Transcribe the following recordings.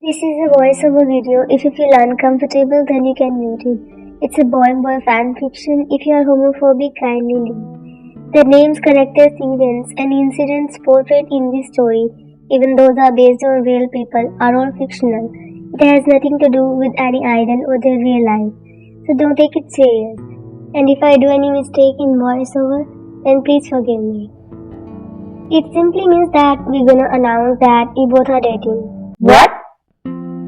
This is a voiceover video. If you feel uncomfortable, then you can mute it. It's a boy fanfiction. If you are homophobic, kindly leave. The names, characters, events, and incidents portrayed in this story, even those are based on real people, are all fictional. It has nothing to do with any idol or their real life. So don't take it serious. And if I do any mistake in voiceover, then please forgive me. It simply means that we're gonna announce that we both are dating. What?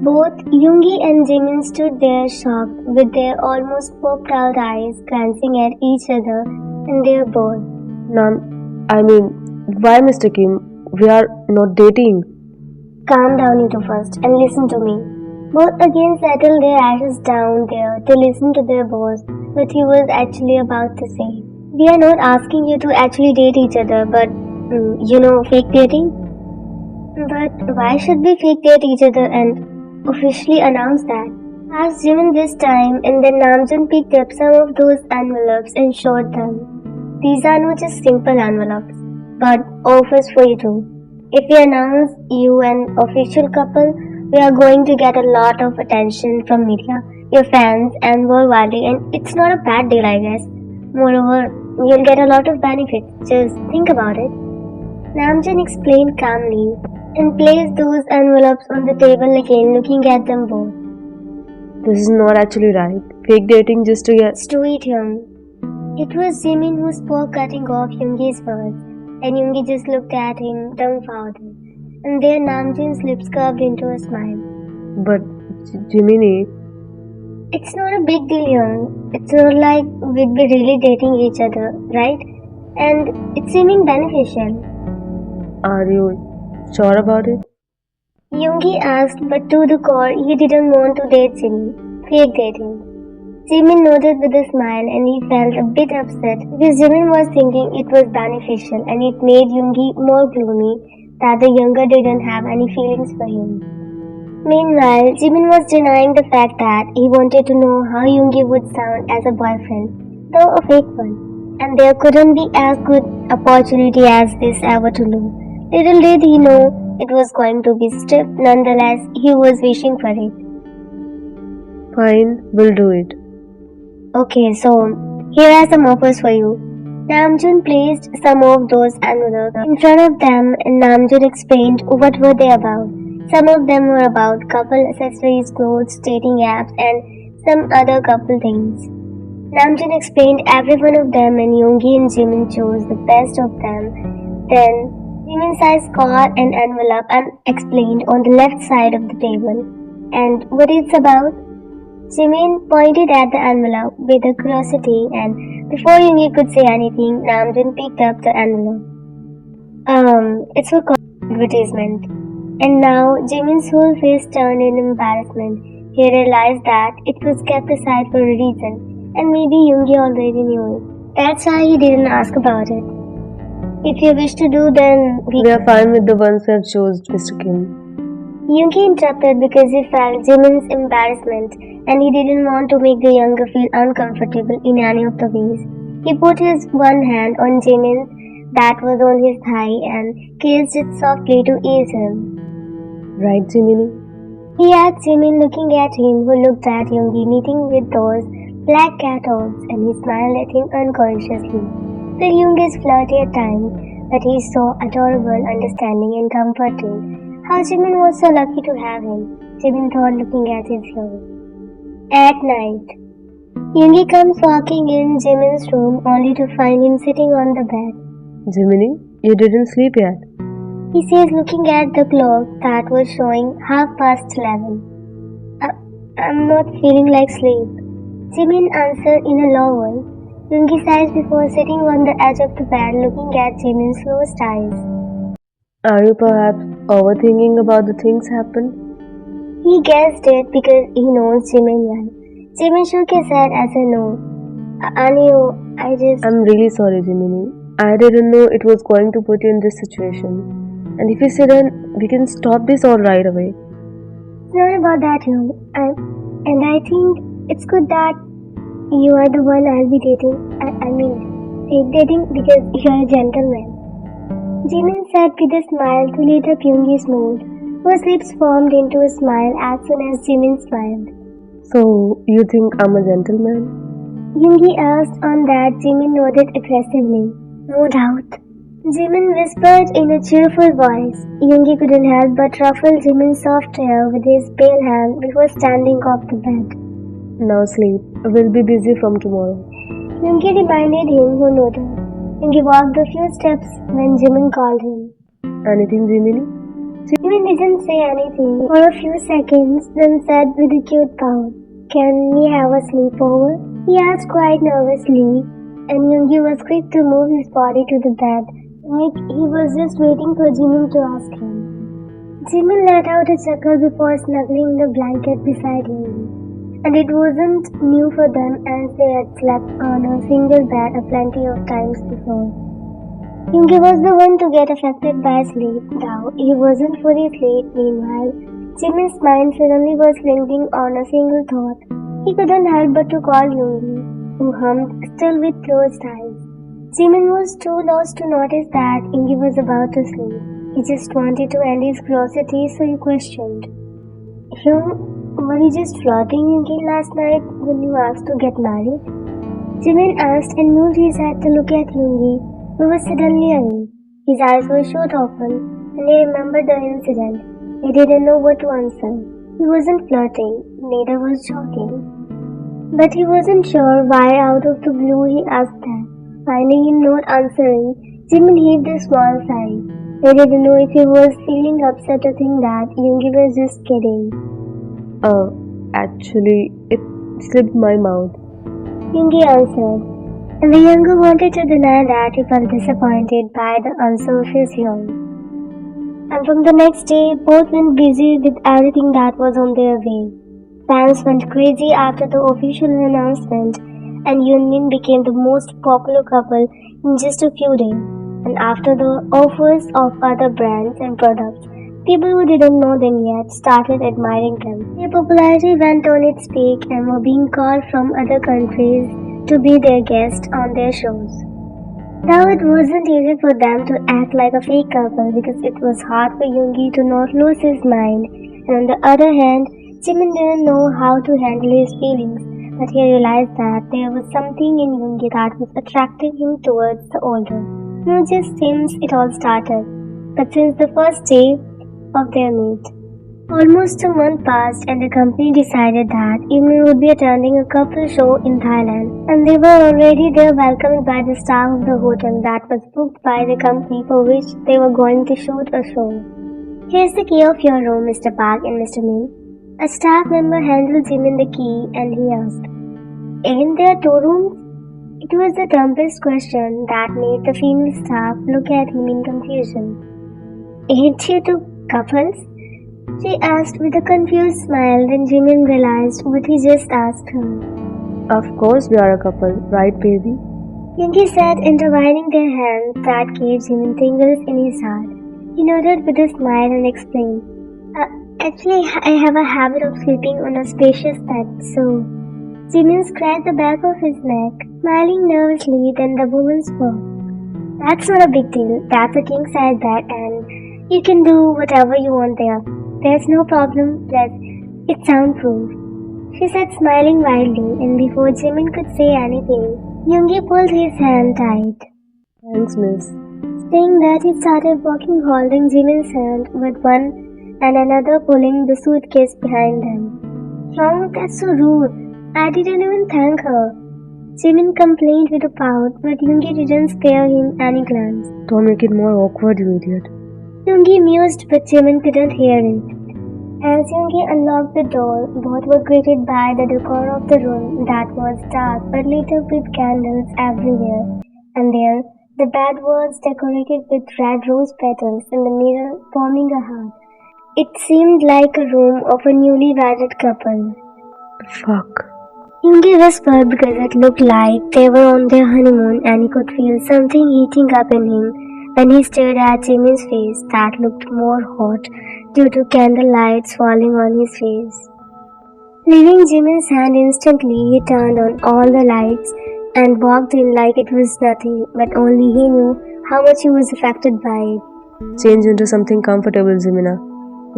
Both Yoongi and Jimin stood there shocked, with their almost popped out eyes glancing at each other, and they're bored. Why, Mr. Kim? We are not dating. Calm down, you two first, and listen to me. Both again settled their ashes down there to listen to their boss, what he was actually about to say. We are not asking you to actually date each other, but, fake dating? But why should we fake date each other and officially announce that? Asked Jimin this time, and then Namjin picked up some of those envelopes and showed them. These are not just simple envelopes, but offers for you too. If we announce you an official couple, we are going to get a lot of attention from media, your fans, and worldwide, and it's not a bad deal, I guess. Moreover, you'll get a lot of benefits. Just think about it. Namjin explained calmly and placed those envelopes on the table again, looking at them both. This is not actually right. Fake dating just to get... Sweet Young. It was Jimin who spoke, cutting off Yoongi's words, and Yoongi just looked at him, dumbfounded. And there Namjin's lips curved into a smile. But, Jiminy... It's not a big deal, Young. It's not like we'd be really dating each other, right? And it's seeming beneficial. Are you sure about it? Yoongi asked, but to the core, he didn't want to date Jimin. Fake dating. Jimin nodded with a smile, and he felt a bit upset because Jimin was thinking it was beneficial, and it made Yoongi more gloomy that the younger didn't have any feelings for him. Meanwhile, Jimin was denying the fact that he wanted to know how Yoongi would sound as a boyfriend, though a fake one, and there couldn't be as good opportunity as this ever to know. Little did he know it was going to be stiff. Nonetheless, he was wishing for it. Fine, we'll do it. Okay, so here are some offers for you. Namjoon placed some of those envelopes in front of them, and Namjoon explained what were they about. Some of them were about couple accessories, clothes, dating apps, and some other couple things. Namjoon explained every one of them, and Yoongi and Jimin chose the best of them. Then Jimin sized car and envelope and explained on the left side of the table. And what it's about? Jimin pointed at the envelope with a curiosity, and before Yoongi could say anything, Namjoon picked up the envelope. It's for advertisement. And now Jimin's whole face turned in embarrassment. He realized that it was kept aside for a reason, and maybe Yoongi already knew it. That's why he didn't ask about it. If you wish to do, then we are fine with the ones we have chosen, Mr. Kim. Yoongi interrupted because he felt Jimin's embarrassment, and he didn't want to make the younger feel uncomfortable in any of the ways. He put his one hand on Jimin that was on his thigh and kissed it softly to ease him. Right, Jiminy? He asked Jimin, looking at him, who looked at Yoongi knitting with those black cat orbs, and he smiled at him unconsciously. Well, Yoongi is flirty at times, but he's so adorable, understanding, and comforting. How Jimin was so lucky to have him, Jimin thought, looking at his floor. At night, Yoongi comes walking in Jimin's room only to find him sitting on the bed. Jiminy, you didn't sleep yet. He says, looking at the clock that was showing 11:30. I'm not feeling like sleep. Jimin answered in a low voice. Yoongi sighed before sitting on the edge of the bed, looking at Jimin's closed eyes. Are you perhaps overthinking about the things happened? He guessed it because he knows Jimin well. Jimin shook his head as a no. I'm really sorry, Jiminy. I didn't know it was going to put you in this situation. And if you say then, we can stop this all right away. It's not about that, and I think it's good that you are the one I'll be dating. Fake dating because you're a gentleman. Jimin said with a smile to light up Yoongi's mood. whose lips formed into a smile as soon as Jimin smiled. So, you think I'm a gentleman? Yoongi asked, on that Jimin nodded aggressively. No doubt. Jimin whispered in a cheerful voice. Yoongi couldn't help but ruffle Jimin's soft hair with his pale hand before standing off the bed. Now sleep. We'll be busy from tomorrow. Yoongi reminded him, who nodded. Yoongi walked a few steps when Jimin called him. Anything, Jiminy? Jimin didn't say anything for a few seconds, then said with a cute pout, "Can we have a sleepover?" He asked quite nervously, and Yoongi was quick to move his body to the bed, like he was just waiting for Jimin to ask him. Jimin let out a chuckle before snuggling the blanket beside Yoongi, and it wasn't new for them as they had slept on a single bed a plenty of times before. Yoongi was the one to get affected by sleep, though he wasn't fully asleep. Meanwhile, Jimin's mind suddenly was lingering on a single thought. He couldn't help but to call Yoongi, who hummed, still with closed eyes. Jimin was too lost to notice that Yoongi was about to sleep. He just wanted to end his curiosity, so he questioned. Were you just flirting Yoongi last night when you asked to get married? Jimin asked and moved his head to look at Yoongi, who was suddenly awake. His eyes were shut open, and he remembered the incident. He didn't know what to answer. He wasn't flirting, neither was joking. But he wasn't sure why out of the blue he asked that. Finding him not answering, Jimin heaved a small sigh. He didn't know if he was feeling upset or think that Yoongi was just kidding. Actually, it slipped my mouth. Yoongi answered, and the younger wanted to deny that he felt disappointed by the answer of his young. And from the next day, both went busy with everything that was on their way. Fans went crazy after the official announcement, and Yoonmin became the most popular couple in just a few days. And after the offers of other brands and products, people who didn't know them yet started admiring them. Their popularity went on its peak and were being called from other countries to be their guests on their shows. Now it wasn't easy for them to act like a fake couple because it was hard for Yoongi to not lose his mind, and on the other hand, Jimin didn't know how to handle his feelings, but he realized that there was something in Yoongi that was attracting him towards the older. Not just since it all started, but since the first day of their meet. Almost a month passed and the company decided that Yoonmin would be attending a couple show in Thailand, and they were already there welcomed by the staff of the hotel that was booked by the company for which they were going to shoot a show. "Here's the key of your room, Mr. Park and Mr. Min." A staff member handed Jimin the key and he asked, "Ain't there two rooms?" It was the dumbest question that made the female staff look at him in confusion. "Ain't you two couples?" she asked with a confused smile. Then Jimin realized what he just asked her. Of course we are a couple, right baby? Yoongi said, intertwining their hands that gave Jimin tingles in his heart. He nodded with a smile and explained, "Actually, I have a habit of sleeping on a spacious bed, so..." Jimin scratched the back of his neck, smiling nervously. Then the woman spoke. "That's not a big deal. That's a king-size bed and you can do whatever you want there. There's no problem, plus it's soundproof," she said, smiling widely, and before Jimin could say anything, Yoongi pulled his hand tight. Thanks, miss. Saying that, he started walking holding Jimin's hand with one and another pulling the suitcase behind them. "That's so rude. I didn't even thank her," Jimin complained with a pout, but Yoongi didn't spare him any glance. Don't make it more awkward, you idiot. Yoongi mused, but Jimin couldn't hear it. As Yoongi unlocked the door, both were greeted by the decor of the room that was dark but lit up with candles everywhere, and there the bed was decorated with red rose petals in the middle forming a heart. It seemed like a room of a newly wedded couple. Fuck. Yoongi whispered because it looked like they were on their honeymoon, and he could feel something heating up in him when he stared at Jimin's face that looked more hot due to candle lights falling on his face. Leaving Jimin's hand instantly, he turned on all the lights and walked in like it was nothing, but only he knew how much he was affected by it. Change into something comfortable, Jimina.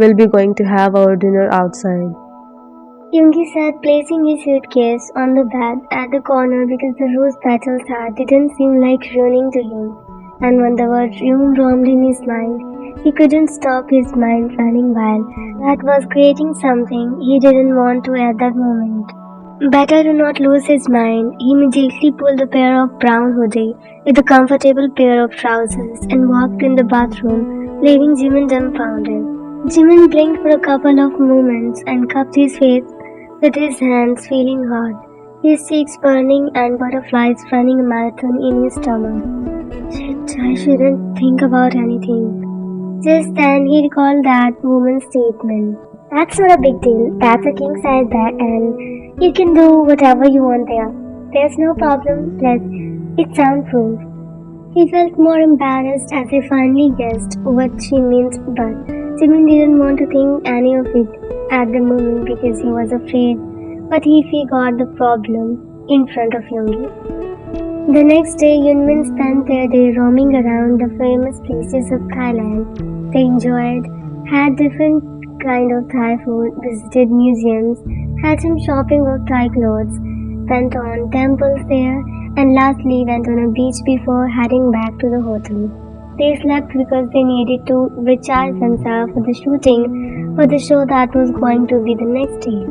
we'll be going to have our dinner outside. Yoongi said, placing his suitcase on the bed at the corner because the rose petals hat didn't seem like ruining to him. And when the word room roamed in his mind, he couldn't stop his mind running wild. That was creating something he didn't want to at that moment. Better to not lose his mind, he immediately pulled a pair of brown hoodie with a comfortable pair of trousers and walked in the bathroom, leaving Jimin dumbfounded. Jimin blinked for a couple of moments and cupped his face with his hands, feeling hot, his cheeks burning and butterflies running a marathon in his stomach. Shit, I shouldn't think about anything. Just then he recalled that woman's statement. That's not a big deal. That's a king size bed and you can do whatever you want there. There's no problem, plus it's soundproof. He felt more embarrassed as he finally guessed what she meant, but Jimin didn't want to think any of it at the moment because he was afraid what if he got the problem in front of Yoongi. The next day, Yoonmin spent their day roaming around the famous places of Thailand. They enjoyed, had different kind of Thai food, visited museums, had some shopping of Thai clothes, went on temples there, and lastly went on a beach before heading back to the hotel. They slept because they needed to recharge themselves for the shooting for the show that was going to be the next day.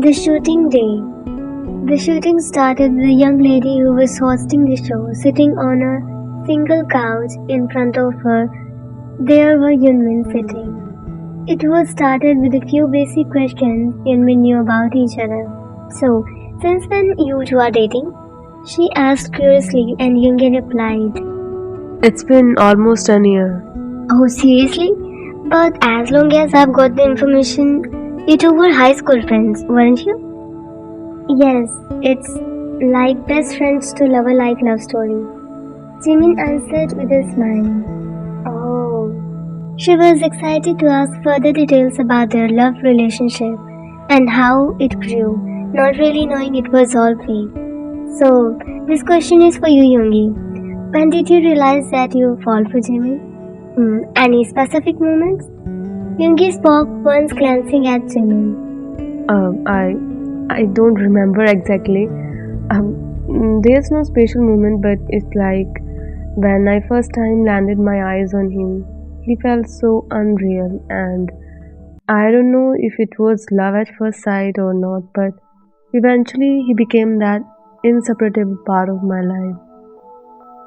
The shooting day. The shooting started with a young lady who was hosting the show sitting on a single couch in front of her. There were Yoonmin sitting. It was started with a few basic questions Yoonmin knew about each other. So, since when you two are dating? She asked curiously and Yoongi replied. It's been almost a year. Oh, seriously? But as long as I've got the information, you two were high school friends, weren't you? Yes, it's like best friends to lover like love story. Jimin answered with a smile. Oh. She was excited to ask further details about their love relationship and how it grew, not really knowing it was all fake. So, this question is for you, Yoongi. When did you realize that you fall for Jimin? Any specific moments? Yoongi spoke once glancing at Jimin. I don't remember exactly. There's no special moment, but it's like when I first time landed my eyes on him, he felt so unreal, and I don't know if it was love at first sight or not, but eventually he became that inseparable part of my life.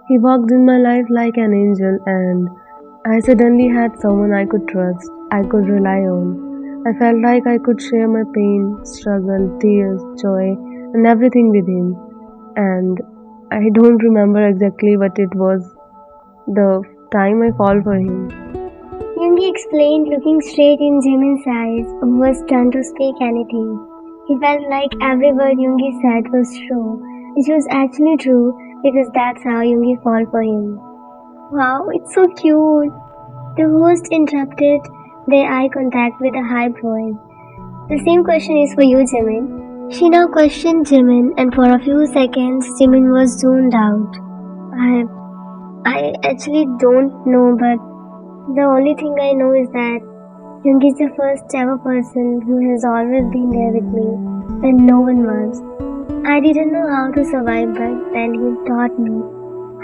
He walked in my life like an angel, and I suddenly had someone I could trust, I could rely on. I felt like I could share my pain, struggle, tears, joy, and everything with him. And I don't remember exactly what it was the time I fall for him. Yoongi explained, looking straight in Jimin's eyes, who was trying to speak anything. He felt like every word Yoongi said was true, which was actually true because that's how Yoongi fall for him. Wow, it's so cute. The host interrupted their eye contact with a high voice. The same question is for you, Jimin. She now questioned Jimin, and for a few seconds, Jimin was zoned out. I actually don't know, but the only thing I know is that Yoongi is the first ever person who has always been there with me when no one was. I didn't know how to survive, but then he taught me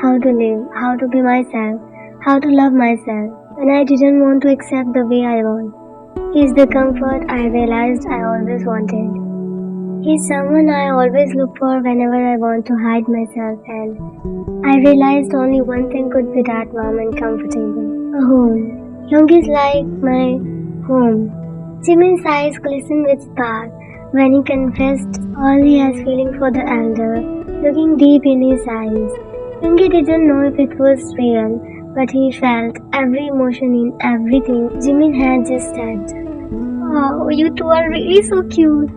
how to live, how to be myself, how to love myself, and I didn't want to accept the way I was. He's the comfort I realized I always wanted. He's someone I always look for whenever I want to hide myself, and I realized only one thing could be that warm and comfortable. A home. Yoongi's like my home. Jimin's eyes glistened with spark when he confessed all he has feeling for the elder, looking deep in his eyes. Yoongi didn't know if it was real, but he felt every emotion in everything Jimin had just said. Wow, you two are really so cute.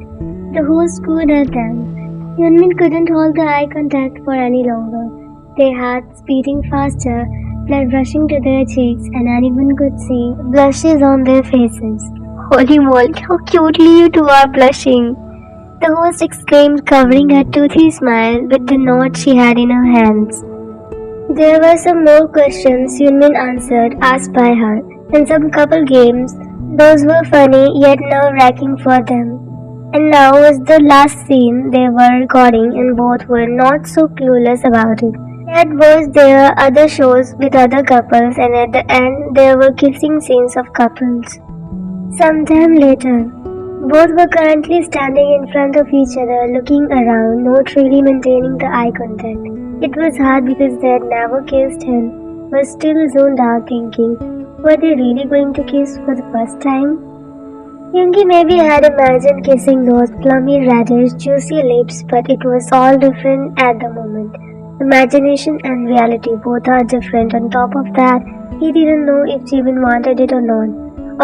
The host cooed at them. Yoonmin couldn't hold the eye contact for any longer. Their hearts beating faster, blood rushing to their cheeks, and anyone could see blushes on their faces. Holy moly, how cutely you two are blushing! The host exclaimed, covering her toothy smile with the note she had in her hands. There were some more questions Yoonmin answered, asked by her, and some couple games Those were funny yet nerve-wracking for them. And now was the last scene they were recording and both were not so clueless about it. Yet was there other shows with other couples and at the end there were kissing scenes of couples. Sometime later, both were currently standing in front of each other looking around, not really maintaining the eye contact. It was hard because they had never kissed and were still zoned out thinking, were they really going to kiss for the first time? Yoongi maybe had imagined kissing those plummy, reddish, juicy lips, but it was all different at the moment. Imagination and reality both are different. On top of that, he didn't know if Jimin wanted it or not,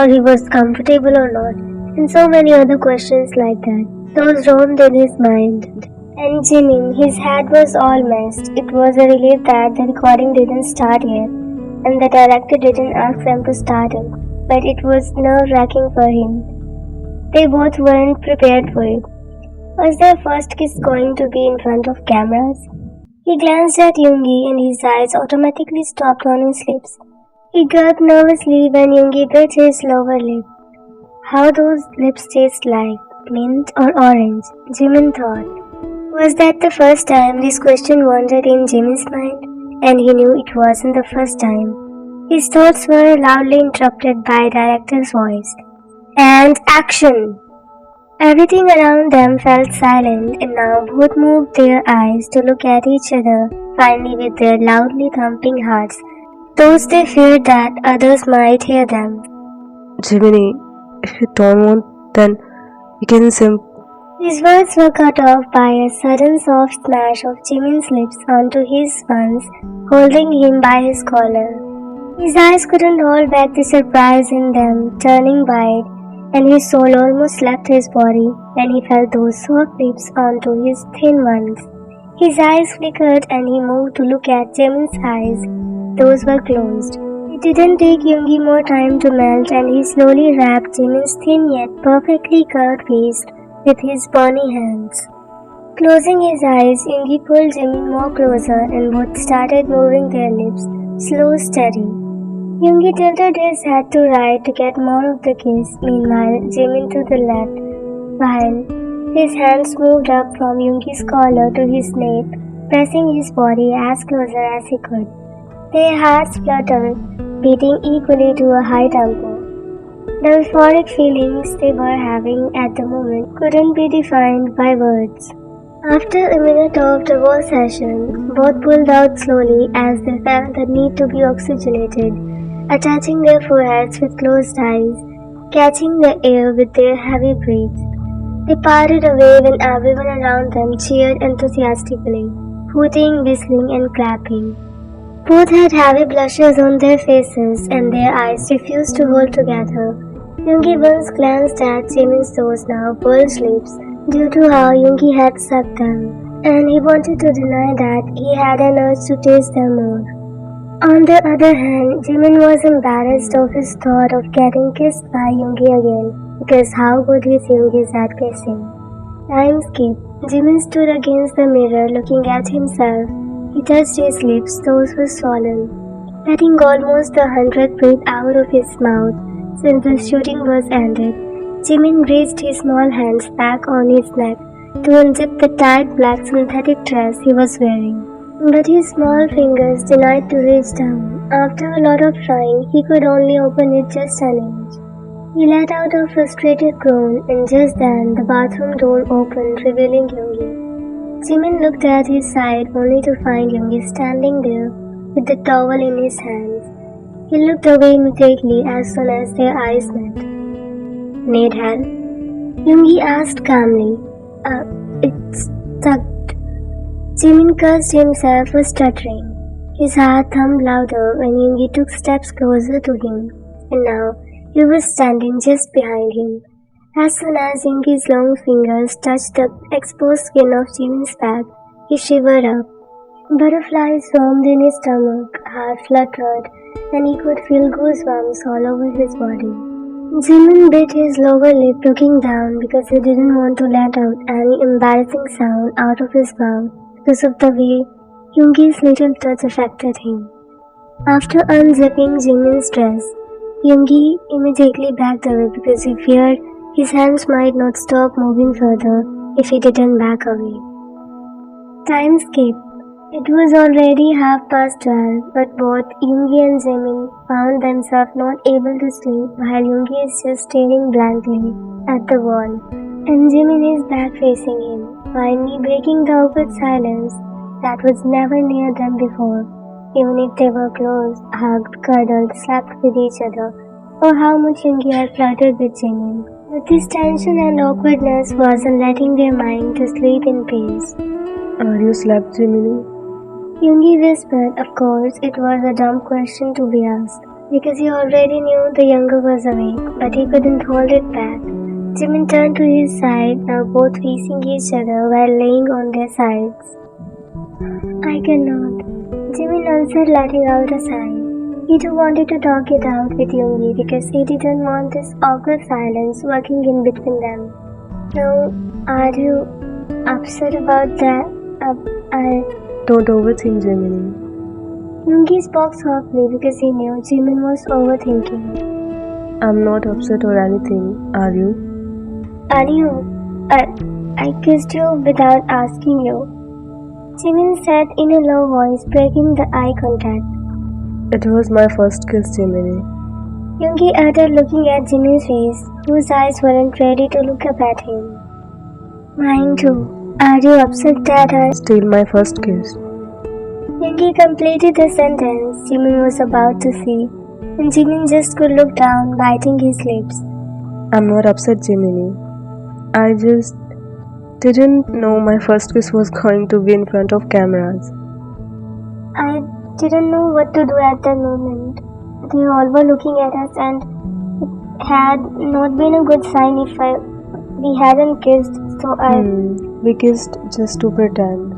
or he was comfortable or not, and so many other questions like that. Those roamed in his mind. And Jimin, his head was all messed. It was a relief that the recording didn't start yet, and the director didn't ask them to start it, but it was nerve-wracking for him. They both weren't prepared for it. Was their first kiss going to be in front of cameras? He glanced at Yoongi and his eyes automatically stopped on his lips. He gulped nervously when Yoongi bit his lower lip. How those lips taste like, mint or orange, Jimin thought. Was that the first time this question wandered in Jimin's mind? And he knew it wasn't the first time. His thoughts were loudly interrupted by director's voice. And action! Everything around them felt silent and now both moved their eyes to look at each other, finally with their loudly thumping hearts. Those they feared that others might hear them. Jiminy, if you don't want, then we can His words were cut off by a sudden soft smash of Jimin's lips onto his ones, holding him by his collar. His eyes couldn't hold back the surprise in them, turning wide, and his soul almost left his body when he felt those soft lips onto his thin ones. His eyes flickered and he moved to look at Jimin's eyes. Those were closed. It didn't take Yoongi more time to melt and he slowly wrapped Jimin's thin yet perfectly curved face with his bony hands. Closing his eyes, Yoongi pulled Jimin more closer and both started moving their lips, slow, steady. Yoongi tilted his head to right to get more of the kiss, meanwhile Jimin to the left, while his hands moved up from Yoongi's collar to his nape, pressing his body as closer as he could. Their hearts fluttered, beating equally to a high tempo. The euphoric feelings they were having at the moment couldn't be defined by words. After a minute of the whole session, both pulled out slowly as they felt the need to be oxygenated, attaching their foreheads with closed eyes, catching the air with their heavy breaths. They parted away when everyone around them cheered enthusiastically, hooting, whistling, and clapping. Both had heavy blushes on their faces and their eyes refused to hold together. Yoongi once glanced at Jimin's those now bulged lips due to how Yoongi had sucked them, and he wanted to deny that he had an urge to taste them more. On the other hand, Jimin was embarrassed of his thought of getting kissed by Yoongi again, because how good his Yoongi is at kissing. Time skipped. Jimin stood against the mirror looking at himself. He touched his lips, those were swollen, letting almost the 100th breath out of his mouth. Since the shooting was ended, Jimin raised his small hands back on his neck to unzip the tight black synthetic dress he was wearing. But his small fingers denied to reach down. After a lot of trying, he could only open it just an inch. He let out a frustrated groan, and just then the bathroom door opened, revealing Yoongi. Jimin looked at his side only to find Yoongi standing there with the towel in his hands. He looked away immediately as soon as their eyes met. Need help? Yoongi asked calmly. It's tucked. Jimin cursed himself for stuttering. His heart thumped louder when Yoongi took steps closer to him, and now he was standing just behind him. As soon as Yoongi's long fingers touched the exposed skin of Jimin's back, he shivered up. Butterflies roamed in his stomach, heart fluttered, and he could feel goosebumps all over his body. Jimin bit his lower lip looking down because he didn't want to let out any embarrassing sound out of his mouth because of the way Yoongi's little touch affected him. After unzipping Jimin's dress, Yoongi immediately backed away because he feared his hands might not stop moving further if he didn't back away. Time skipped. It was already 12:30, but both Yoongi and Jimin found themselves not able to sleep while Yoongi is just staring blankly at the wall, and Jimin is back facing him, finally breaking the awkward silence that was never near them before, even if they were close, hugged, cuddled, slept with each other, or how much Yoongi had flirted with Jimin. But this tension and awkwardness wasn't letting their mind to sleep in peace. Are you slept, Jiminy? Yoongi whispered. Of course, it was a dumb question to be asked, because he already knew the younger was awake, but he couldn't hold it back. Jimin turned to his side, now both facing each other while laying on their sides. I cannot, Jimin answered, letting out a sigh. He too wanted to talk it out with Yoongi because he didn't want this awkward silence working in between them. Now, are you upset about that? Don't overthink, Jiminy. Yoongi spoke softly because he knew Jimin was overthinking. I'm not upset or anything, are you? Are you? I kissed you without asking you. Jimin said in a low voice, breaking the eye contact. It was my first kiss, Jiminy. Yoongi uttered, looking at Jimin's face, whose eyes weren't ready to look up at him. Mine too. Are you upset that I... Still my first kiss. Yoongi completed the sentence Jimin was about to say, and Jimin just could look down, biting his lips. I'm not upset, Jiminy. I just didn't know my first kiss was going to be in front of cameras. I didn't know what to do at that moment. They all were looking at us, and it had not been a good sign if we hadn't kissed, so We kissed just to pretend.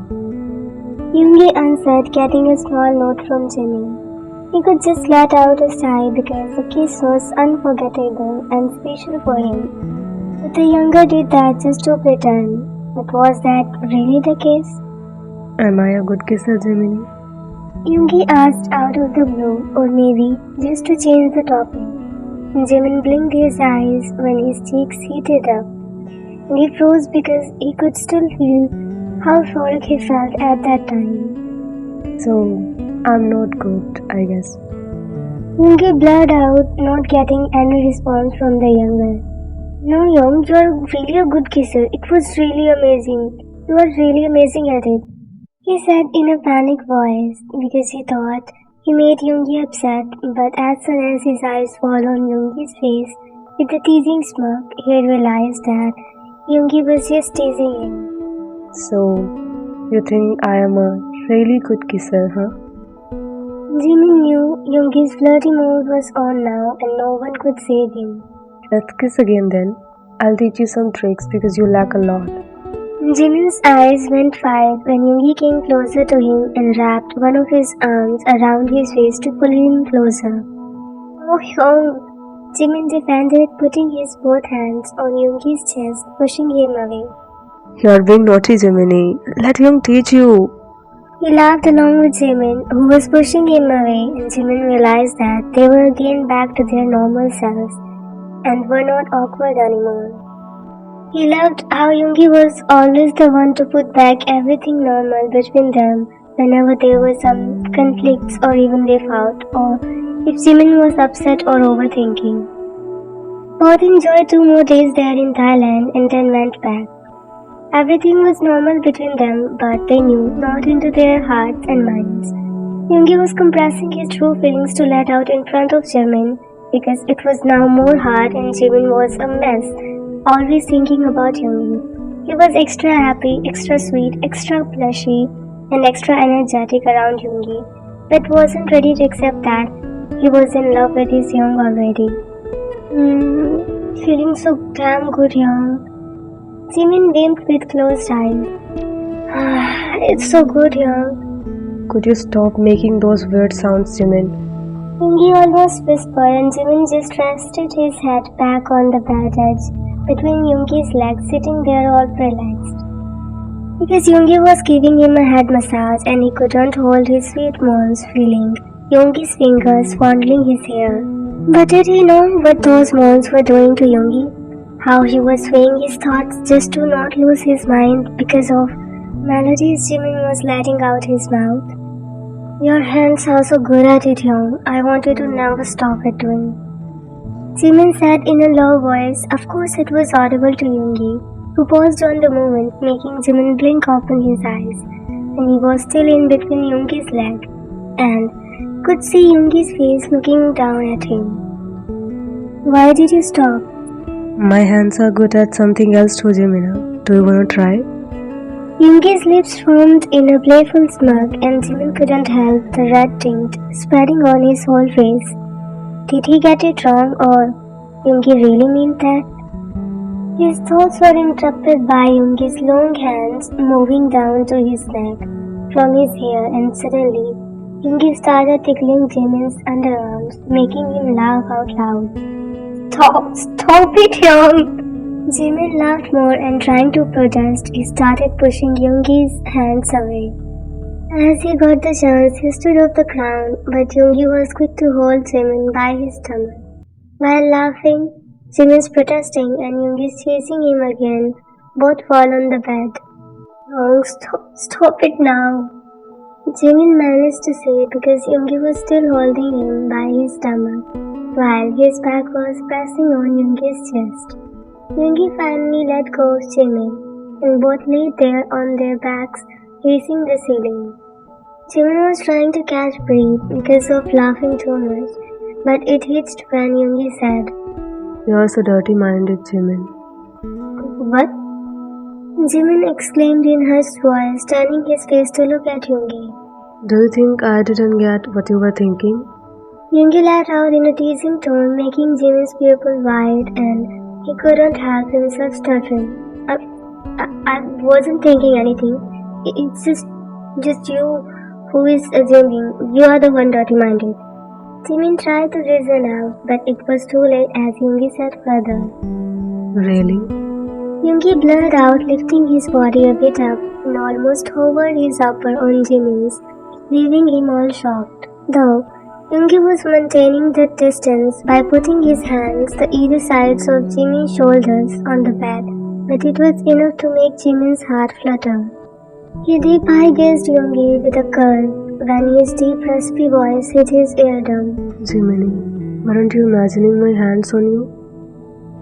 Yoongi answered, getting a small note from Jimin. He could just let out a sigh because the kiss was unforgettable and special for him. But the younger did that just to pretend. But was that really the case? Am I a good kisser, Jiminy? Yoongi asked out of the blue, or maybe just to change the topic. Jimin blinked his eyes when his cheeks heated up, and he froze because he could still feel how euphoric he felt at that time. So, I'm not good, I guess. Yoongi blurred out, not getting any response from the younger. No, Young, you're really a good kisser. It was really amazing. You are really amazing at it, he said in a panicked voice because he thought he made Yoongi upset, but as soon as his eyes fall on Yoongi's face with a teasing smirk, he realized that Yoongi was just teasing him. So, you think I am a really good kisser, huh? Jimin knew Yoongi's flirty mood was on now and no one could save him. Let's kiss again then. I'll teach you some tricks because you lack a lot. Jimin's eyes went wide when Yoongi came closer to him and wrapped one of his arms around his waist to pull him closer. Oh, Young! Jimin defended, putting his both hands on Yoongi's chest, pushing him away. You're being naughty, Jiminy. Let Young teach you. He laughed along with Jimin, who was pushing him away, and Jimin realized that they were again back to their normal selves and were not awkward anymore. He loved how Yoongi was always the one to put back everything normal between them whenever there were some conflicts or even they fought, or if Jimin was upset or overthinking. Both enjoyed 2 more days there in Thailand and then went back. Everything was normal between them, but they knew not into their hearts and minds. Yoongi was compressing his true feelings to let out in front of Jimin because it was now more hard and Jimin was a mess, always thinking about Yoongi. He was extra happy, extra sweet, extra plushy, and extra energetic around Yoongi, but wasn't ready to accept that he was in love with his Young already. Feeling so damn good, Young. Jimin beamed with closed eyes. It's so good, Young. Could you stop making those weird sounds, Jimin? Yoongi almost whispered and Jimin just rested his head back on the bed edge between Yoongi's legs, sitting there all relaxed. Because Yoongi was giving him a head massage and he couldn't hold his sweet moans, feeling Yoongi's fingers fondling his hair. But did he know what those moans were doing to Yoongi? How he was swaying his thoughts just to not lose his mind because of melodies Jimin was letting out his mouth? Your hands are so good at it, Young. I want you to never stop it doing. Jimin said in a low voice. Of course it was audible to Yoongi, who paused on the moment, making Jimin blink open his eyes. And he was still in between Yoongi's leg, and could see Yoongi's face looking down at him. Why did you stop? My hands are good at something else too, Jimin. Do you wanna try? Yoongi's lips formed in a playful smirk, and Jimin couldn't help the red tint spreading on his whole face. Did he get it wrong, or Yoongi really meant that? His thoughts were interrupted by Yoongi's long hands moving down to his neck from his hair, and suddenly Yoongi started tickling Jimin's underarms, making him laugh out loud. Stop it, Young! Jimin laughed more, and trying to protest, he started pushing Yoongi's hands away. As he got the chance, he stood off the ground, but Yoongi was quick to hold Jimin by his stomach. While laughing, Jimin's protesting and Yoongi's chasing him again, both fall on the bed. Oh, stop it now. Jimin managed to say because Yoongi was still holding him by his stomach, while his back was pressing on Yoongi's chest. Yoongi finally let go of Jimin, and both lay there on their backs, facing the ceiling. Jimin was trying to catch breath because of laughing too much, but it hitched when Yoongi said, You're so dirty-minded, Jimin. What? Jimin exclaimed in hushed voice, turning his face to look at Yoongi. Do you think I didn't get what you were thinking? Yoongi let out in a teasing tone, making Jimin's pupil wide, and he couldn't help himself stuttering. I wasn't thinking anything. It's just you who is assuming. You are the one dirty-minded. Jimin tried to reason out, but it was too late as Yoongi said further. Really? Yoongi blurred out, lifting his body a bit up and almost hovered his upper on Jimin's, leaving him all shocked. Though Yoongi was maintaining the distance by putting his hands to either sides of Jimin's shoulders on the bed, but it was enough to make Jimin's heart flutter. He deep eye-gazed Yoongi with a curl when his deep raspy voice hit his eardrum. Jiminy, weren't you imagining my hands on you?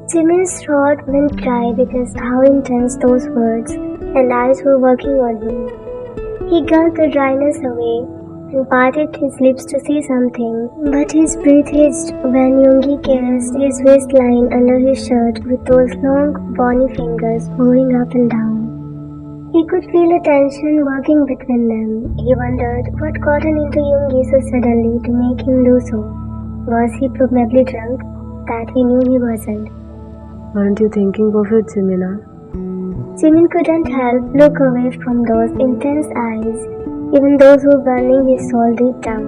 Jimin's throat went dry because how intense those words and eyes were working on him. He gulped the dryness away and parted his lips to say something, but his breath hitched when Yoongi caressed his waistline under his shirt with those long, bony fingers moving up and down. He could feel a tension working between them. He wondered what gotten into Yoongi so suddenly to make him do so. Was he probably drunk? That he knew he wasn't. Weren't you thinking of it, Jimina? Jimin couldn't help look away from those intense eyes, even those were burning his soul deep down.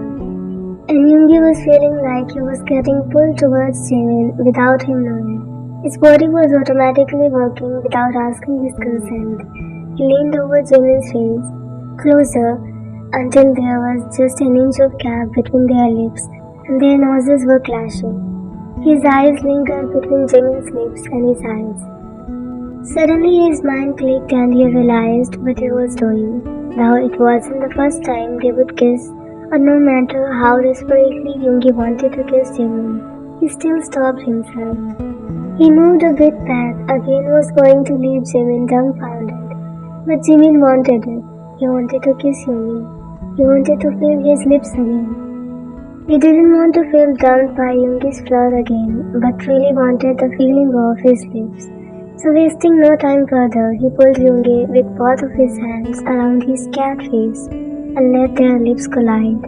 And Yoongi was feeling like he was getting pulled towards Jimin without him knowing. His body was automatically working without asking his consent. He leaned over Jimin's face, closer, until there was just an inch of gap between their lips, and their noses were clashing. His eyes lingered between Jimin's lips and his eyes. Suddenly his mind clicked and he realized what he was doing. Though it wasn't the first time they would kiss, or no matter how desperately Yoongi wanted to kiss Jimin, he still stopped himself. He moved a bit back, again was going to leave Jimin dumbfounded. But Jimin wanted it. He wanted to kiss Yoongi. He wanted to feel his lips again. He didn't want to feel dumped by Yoongi's flirt again, but really wanted the feeling of his lips. So wasting no time further, he pulled Yoongi with both of his hands around his cat face and let their lips collide.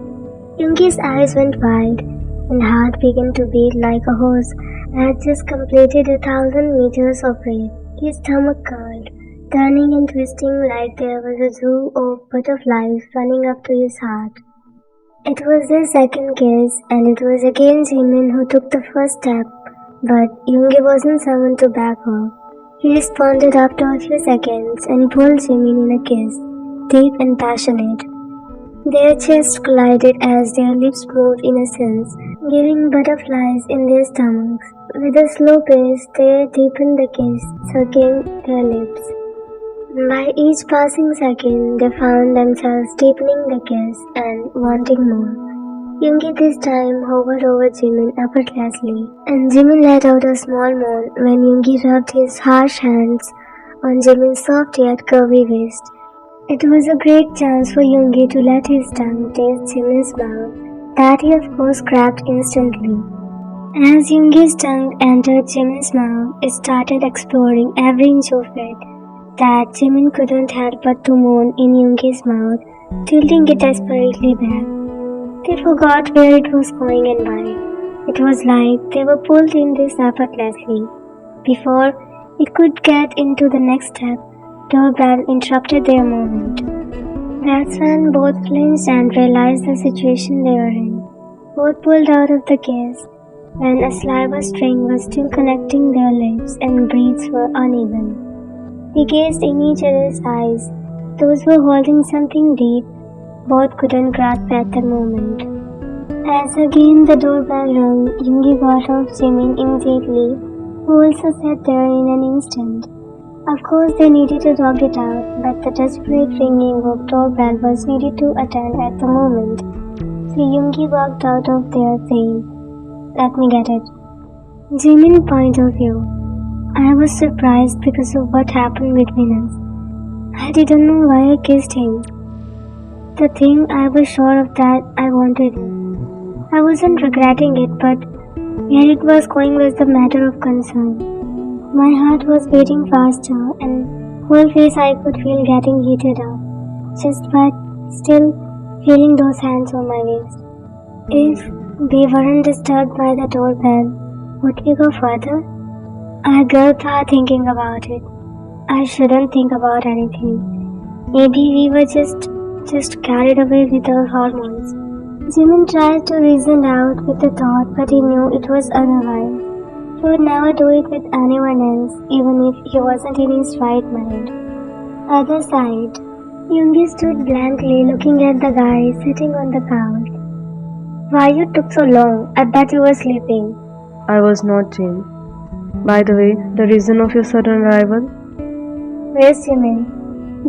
Yoongi's eyes went wide, and heart began to beat like a horse that had just completed 1,000 meters of race. His stomach curled, turning and twisting like there was a zoo of butterflies running up to his heart. It was their second kiss, and it was again Jimin who took the first step, but Yoongi wasn't someone to back off. He responded after a few seconds and pulled Jimin in a kiss, deep and passionate. Their chests collided as their lips moved in a sense, giving butterflies in their stomachs. With a slow pace, they deepened the kiss, sucking their lips. By each passing second, they found themselves deepening the kiss and wanting more. Yoongi this time hovered over Jimin effortlessly, and Jimin let out a small moan when Yoongi rubbed his harsh hands on Jimin's soft yet curvy waist. It was a great chance for Yoongi to let his tongue taste Jimin's mouth, that he of course grabbed instantly. As Yoongi's tongue entered Jimin's mouth, it started exploring every inch of it, that Jimin couldn't help but to moan in Yoongi's mouth, tilting it desperately back. They forgot where it was going and why. It was like they were pulled in this effortlessly. Before it could get into the next step, doorbell interrupted their moment. That's when both flinched and realized the situation they were in. Both pulled out of the kiss when a saliva string was still connecting their lips and breaths were uneven. They gazed in each other's eyes. Those were holding something deep. Both couldn't grasp at the moment. As again the doorbell rang, Yoongi got off Jimin immediately, who also sat there in an instant. Of course they needed to talk it out, but the desperate ringing of doorbell was needed to attend at the moment. So Yoongi walked out of there saying, "Let me get it." Jimin's point of view. I was surprised because of what happened between us. I didn't know why I kissed him. The thing I was sure of that I wanted him. I wasn't regretting it, but where it was going was the matter of concern. My heart was beating faster and whole face I could feel getting heated up. Just but still feeling those hands on my waist. If we weren't disturbed by the doorbell, would we go further? I gulped hard thinking about it. I shouldn't think about anything. Maybe we were just carried away with our hormones. Jimin tried to reason out with the thought, but he knew it was otherwise. He would never do it with anyone else, even if he wasn't in his right mind. Other side, Yoongi stood blankly looking at the guy sitting on the couch. Why you took so long? I bet you were sleeping. I was not, Jane. By the way, the reason of your sudden arrival? Where's Jimin?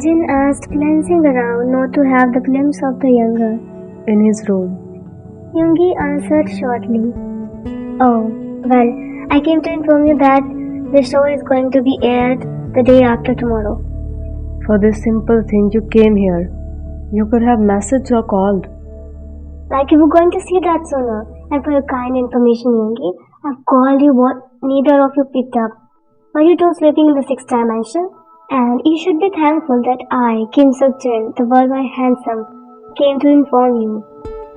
Jin asked, glancing around not to have the glimpse of the younger. In his room. Yoongi answered shortly. Oh, well, I came to inform you that the show is going to be aired the day after tomorrow. For this simple thing, you came here. You could have messaged or called. Like you were going to see that sooner. And for your kind information, Yoongi, I've called you but neither of you picked up. Were you two sleeping in the sixth dimension? And you should be thankful that I, Kim Suk-jin, the worldwide handsome, came to inform you.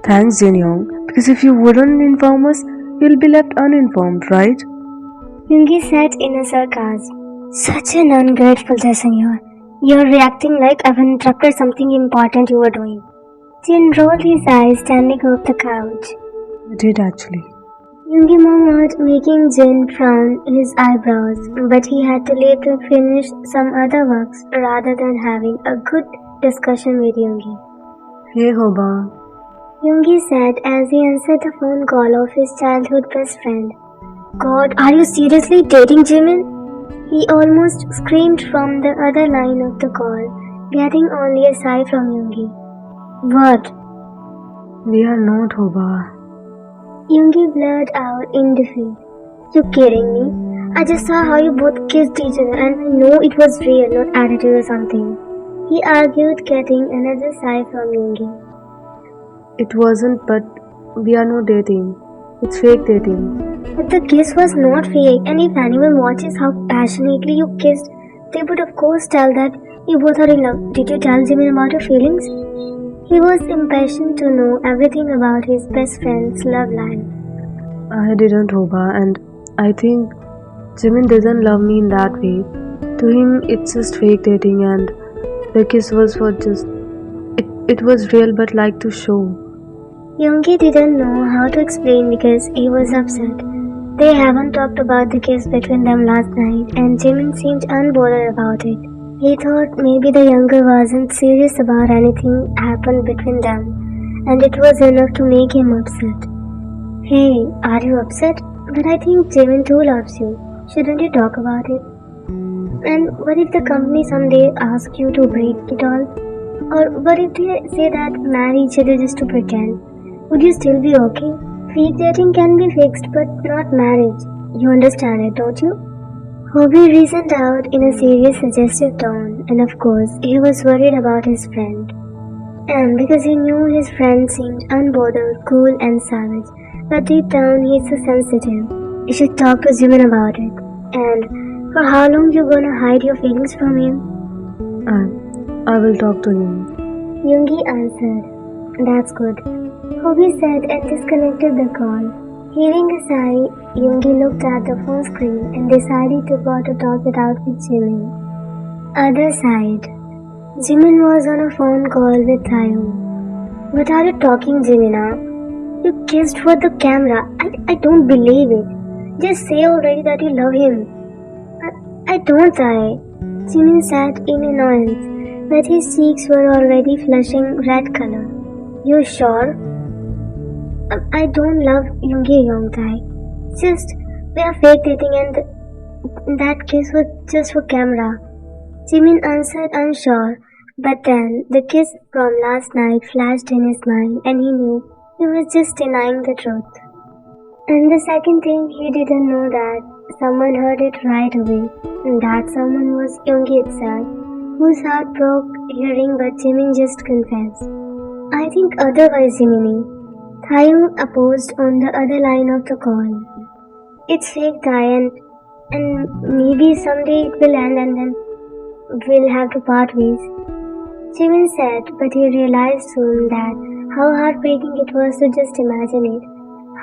Thanks, Jin Young, because if you wouldn't inform us, you'll be left uninformed, right? Yoongi said in a sarcasm. Such an ungrateful senor. You're reacting like I've interrupted something important you were doing. Jin rolled his eyes standing off the couch. You did actually. Yoongi murmured, making Jin frown his eyebrows, but he had to leave to finish some other works rather than having a good discussion with Yoongi. Hey Hoba. Yoongi said as he answered the phone call of his childhood best friend. God, are you seriously dating Jimin? He almost screamed from the other line of the call, getting only a sigh from Yoongi. What? We are not, Hoba. Yoongi blurred out in defeat. You kidding me? I just saw how you both kissed each other and I know it was real, not attitude or something. He argued, getting another sigh from Yoongi. It wasn't, but we are not dating. It's fake dating. But the kiss was not fake, and if anyone watches how passionately you kissed, they would of course tell that you both are in love. Did you tell Jimin about your feelings? He was impatient to know everything about his best friend's love life. I didn't, Hoba, and I think Jimin doesn't love me in that way. To him, it's just fake dating, and the kiss was for just... It was real but like to show. Yoongi didn't know how to explain because he was upset. They haven't talked about the kiss between them last night, and Jimin seemed unbothered about it. He thought maybe the younger wasn't serious about anything happened between them, and it was enough to make him upset. Hey, are you upset? But I think Jimin too loves you. Shouldn't you talk about it? And what if the company someday asks you to break it all? Or what if they say that marry each other just to pretend? Would you still be okay? Fake dating can be fixed, but not marriage. You understand it, don't you? Hobie reasoned out in a serious, suggestive tone, and of course, he was worried about his friend. And because he knew his friend seemed unbothered, cool, and savage, but deep down he's so sensitive. You should talk to Jimin about it. And for how long you gonna hide your feelings from him? I will talk to him. Yoongi answered. That's good. Hobie said and disconnected the call. Heaving a sigh, Yoongi looked at the phone screen and decided to go to talk it out with Jimin. Other side, Jimin was on a phone call with Taeyoung. What are you talking, Jimina? You kissed for the camera. I don't believe it. Just say already that you love him. I don't, Jimin said in annoyance, but his cheeks were already flushing red color. You sure? I don't love Yoongi Yongtae. Just, we are fake dating and that kiss was just for camera. Jimin answered unsure, but then the kiss from last night flashed in his mind and he knew he was just denying the truth. And the second thing, he didn't know that someone heard it right away, and that someone was Yoongi itself, whose heart broke hearing what Jimin just confessed. I think otherwise, Jiminy. Taeyoung opposed on the other line of the call. It's fake, Tae, and maybe someday it will end and then we'll have to part ways. Jimin said, but he realized soon that how heartbreaking it was to just imagine it.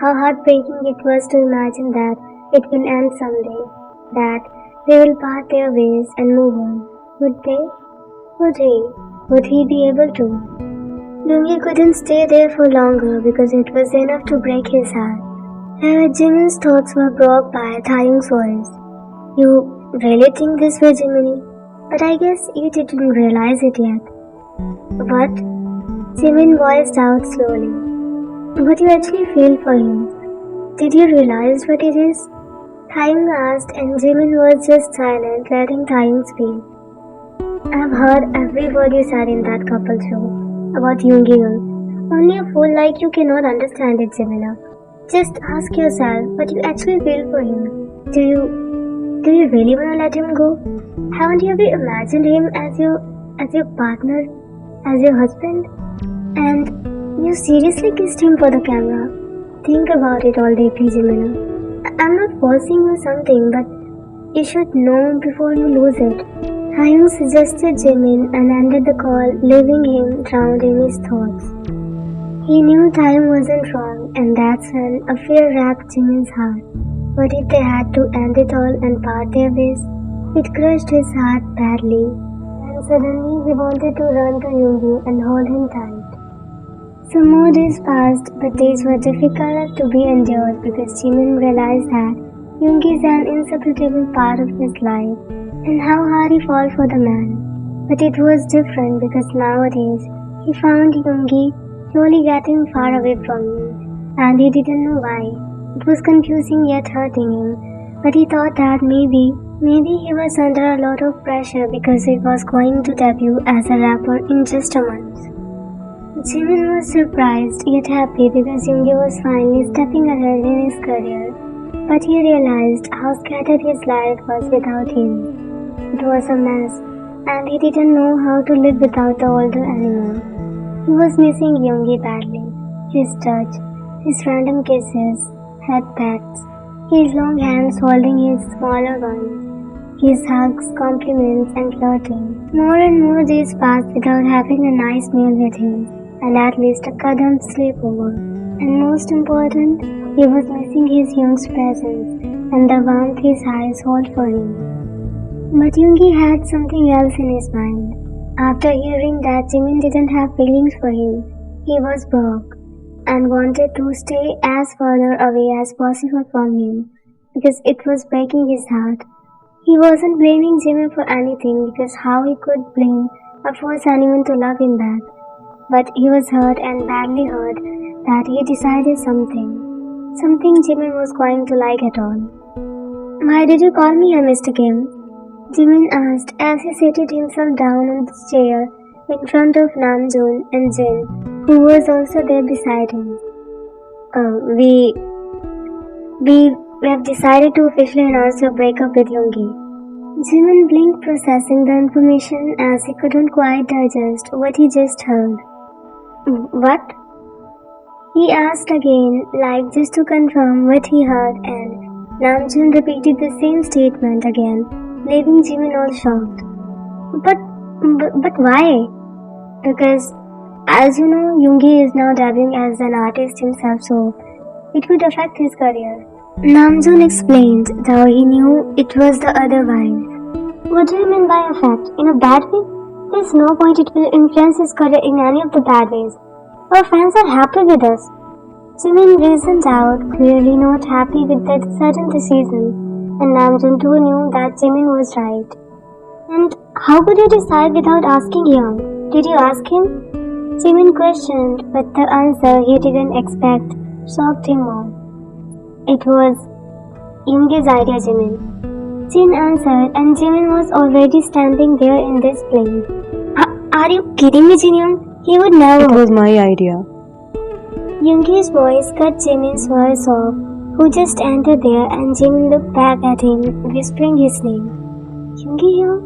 How heartbreaking it was to imagine that it will end someday, that they will part their ways and move on. Would they? Would he? Would he be able to? Yoongi couldn't stay there for longer because it was enough to break his heart. Jimin's thoughts were broke by Taeyoung's voice. You really think this way, Jiminy? But I guess you didn't realize it yet. What? Jimin voiced out slowly. What you actually feel for him? Did you realize what it is? Taeyoung asked and Jimin was just silent, letting Taeyoung speak. I've heard every word you said in that couple show about Yoongi. Only a fool like you cannot understand it, Jimina. Just ask yourself what you actually feel for him. Do you really want to let him go? Haven't you ever imagined him as your partner, as your husband? And you seriously kissed him for the camera? Think about it all deeply, Jimina. I'm not forcing you something, but you should know before you lose it. Taeyoung suggested Jimin and ended the call, leaving him drowned in his thoughts. He knew Taeyoung wasn't wrong, and that's when a fear wrapped Jimin's heart. What if they had to end it all and part their ways? It crushed his heart badly, and suddenly he wanted to run to Yoongi and hold him tight. Some more days passed, but days were difficult to be endured because Jimin realized that Yoongi is an inseparable part of his life, and how hard he fall for the man. But it was different because nowadays he found Yoongi slowly getting far away from him, and he didn't know why. It was confusing yet hurting him, but he thought that maybe he was under a lot of pressure because he was going to debut as a rapper in just a month. Jimin was surprised yet happy because Yoongi was finally stepping ahead in his career, but he realized how scattered his life was without him. It was a mess, and he didn't know how to live without the older anymore. He was missing Yoongi badly. His touch, his random kisses, head pats, his long hands holding his smaller ones, his hugs, compliments, and flirting. More and more days passed without having a nice meal with him, and at least a cuddled sleepover. And most important, he was missing his Young's presence and the warmth his eyes hold for him. But Yoongi had something else in his mind. After hearing that Jimin didn't have feelings for him, he was broke and wanted to stay as further away as possible from him because it was breaking his heart. He wasn't blaming Jimin for anything because how he could blame or force anyone to love him back. But he was hurt and badly hurt that he decided something Jimin was going to like at all. Why did you call me here, Mr. Kim? Jimin asked as he seated himself down on the chair in front of Namjoon and Jin, who was also there beside him. We have decided to officially announce your breakup with Yoongi. Jimin blinked, processing the information as he couldn't quite digest what he just heard. What? He asked again, like just to confirm what he heard, and Namjoon repeated the same statement again, leaving Jimin all shocked. But why? Because, as you know, Yoongi is now debuting as an artist himself, so it would affect his career. Namjoon explained, though he knew it was the other wife. What do you mean by affect? In a bad way? There's no point it will influence his career in any of the bad ways. Our fans are happy with us. Jimin reasoned out, clearly not happy with the sudden decision, and Namjoon too knew that Jimin was right. And how could you decide without asking him? Did you ask him? Jimin questioned, but the answer he didn't expect shocked him more. It was Yoongi's idea, Jimin. Jin answered, and Jimin was already standing there in disbelief. Are you kidding me, Jinyoung? He would never. It was my idea. Yoongi's voice cut Jimin's voice off, who just entered there, and Jimin looked back at him, whispering his name. Yoongi here?